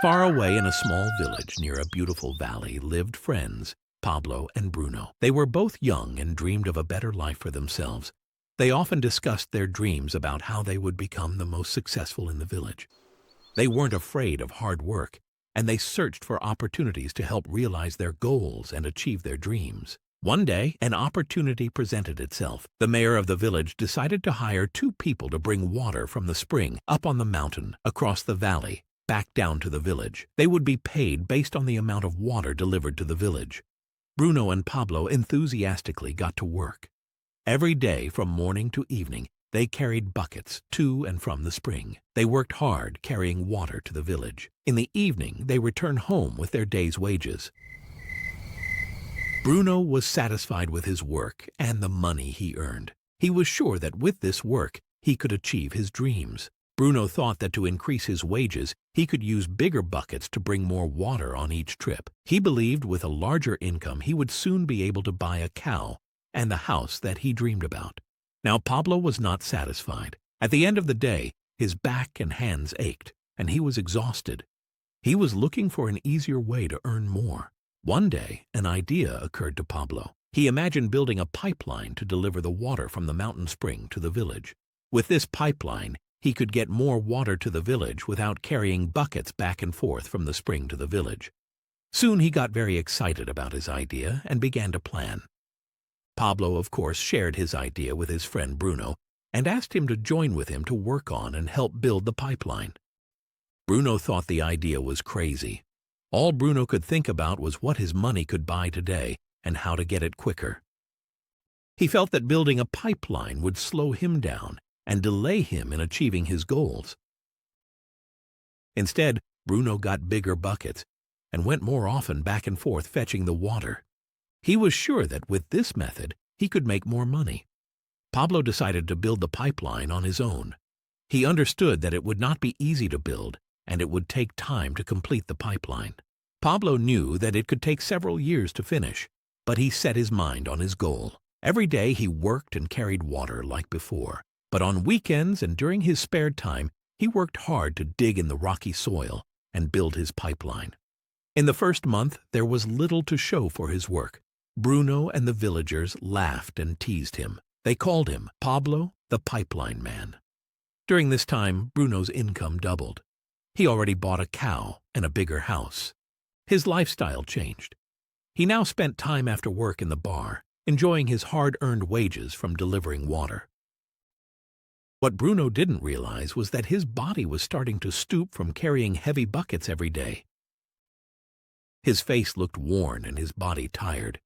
Far away in a small village near a beautiful valley lived friends, Pablo and Bruno. They were both young and dreamed of a better life for themselves. They often discussed their dreams about how they would become the most successful in the village. They weren't afraid of hard work, and they searched for opportunities to help realize their goals and achieve their dreams. One day, an opportunity presented itself. The mayor of the village decided to hire two people to bring water from the spring up on the mountain, across the valley, back down to the village. They would be paid based on the amount of water delivered to the village. Bruno and Pablo enthusiastically got to work. Every day from morning to evening, they carried buckets to and from the spring. They worked hard carrying water to the village. In the evening, they returned home with their day's wages. Bruno was satisfied with his work and the money he earned. He was sure that with this work, he could achieve his dreams. Bruno thought that to increase his wages, he could use bigger buckets to bring more water on each trip. He believed with a larger income, he would soon be able to buy a cow and the house that he dreamed about. Now Pablo was not satisfied. At the end of the day, his back and hands ached, and he was exhausted. He was looking for an easier way to earn more. One day, an idea occurred to Pablo. He imagined building a pipeline to deliver the water from the mountain spring to the village. With this pipeline, he could get more water to the village without carrying buckets back and forth from the spring to the village. Soon he got very excited about his idea and began to plan. Pablo, of course, shared his idea with his friend Bruno and asked him to join with him to work on and help build the pipeline. Bruno thought the idea was crazy. All Bruno could think about was what his money could buy today and how to get it quicker. He felt that building a pipeline would slow him down and delay him in achieving his goals. Instead, Bruno got bigger buckets and went more often back and forth fetching the water. He was sure that with this method, he could make more money. Pablo decided to build the pipeline on his own. He understood that it would not be easy to build, and it would take time to complete the pipeline. Pablo knew that it could take several years to finish, but he set his mind on his goal. Every day he worked and carried water like before, but on weekends and during his spare time, he worked hard to dig in the rocky soil and build his pipeline. In the first month, there was little to show for his work. Bruno and the villagers laughed and teased him. They called him Pablo the Pipeline Man. During this time, Bruno's income doubled. He already bought a cow and a bigger house. His lifestyle changed. He now spent time after work in the bar, enjoying his hard-earned wages from delivering water. What Bruno didn't realize was that his body was starting to stoop from carrying heavy buckets every day. His face looked worn and his body tired.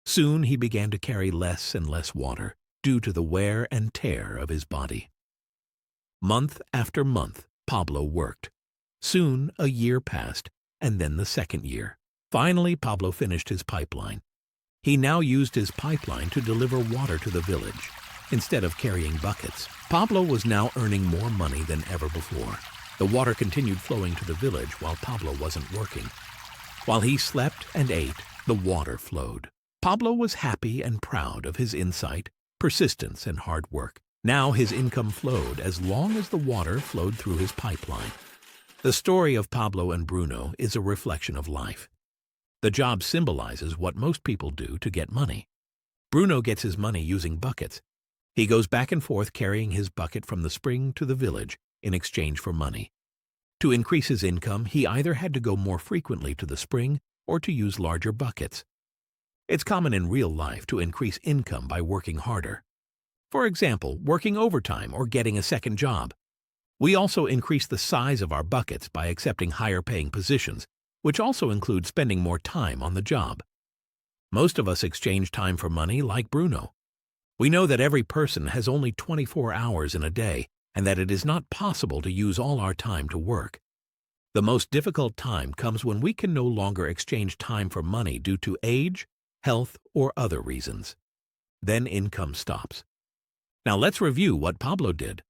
Soon he began to carry less and less water due to the wear and tear of his body. Month after month, Pablo worked. Soon a year passed, and then the second year. Finally, Pablo finished his pipeline. He now used his pipeline to deliver water to the village, instead of carrying buckets. Pablo was now earning more money than ever before. The water continued flowing to the village while Pablo wasn't working. While he slept and ate, the water flowed. Pablo was happy and proud of his insight, persistence, and hard work. Now his income flowed as long as the water flowed through his pipeline. The story of Pablo and Bruno is a reflection of life. The job symbolizes what most people do to get money. Bruno gets his money using buckets. He goes back and forth carrying his bucket from the spring to the village in exchange for money. To increase his income, he either had to go more frequently to the spring or to use larger buckets. It's common in real life to increase income by working harder. For example, working overtime or getting a second job. We also increase the size of our buckets by accepting higher-paying positions, which also includes spending more time on the job. Most of us exchange time for money like Bruno. We know that every person has only 24 hours in a day and that it is not possible to use all our time to work. The most difficult time comes when we can no longer exchange time for money due to age, health, or other reasons. Then income stops. Now let's review what Pablo did.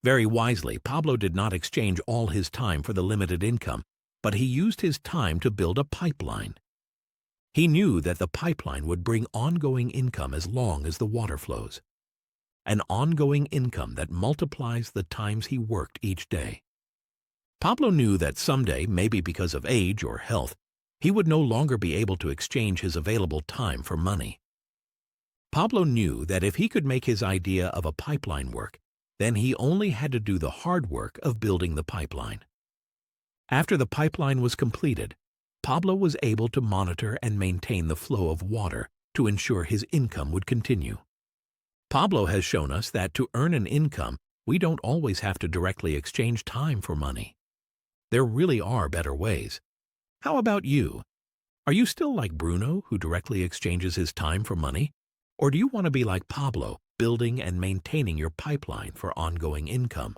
Very wisely, Pablo did not exchange all his time for the limited income, but he used his time to build a pipeline. He knew that the pipeline would bring ongoing income as long as the water flows. An ongoing income that multiplies the times he worked each day. Pablo knew that someday, maybe because of age or health, he would no longer be able to exchange his available time for money. Pablo knew that if he could make his idea of a pipeline work, then he only had to do the hard work of building the pipeline. After the pipeline was completed, Pablo was able to monitor and maintain the flow of water to ensure his income would continue. Pablo has shown us that to earn an income, we don't always have to directly exchange time for money. There really are better ways. How about you? Are you still like Bruno, who directly exchanges his time for money? Or do you want to be like Pablo, building and maintaining your pipeline for ongoing income?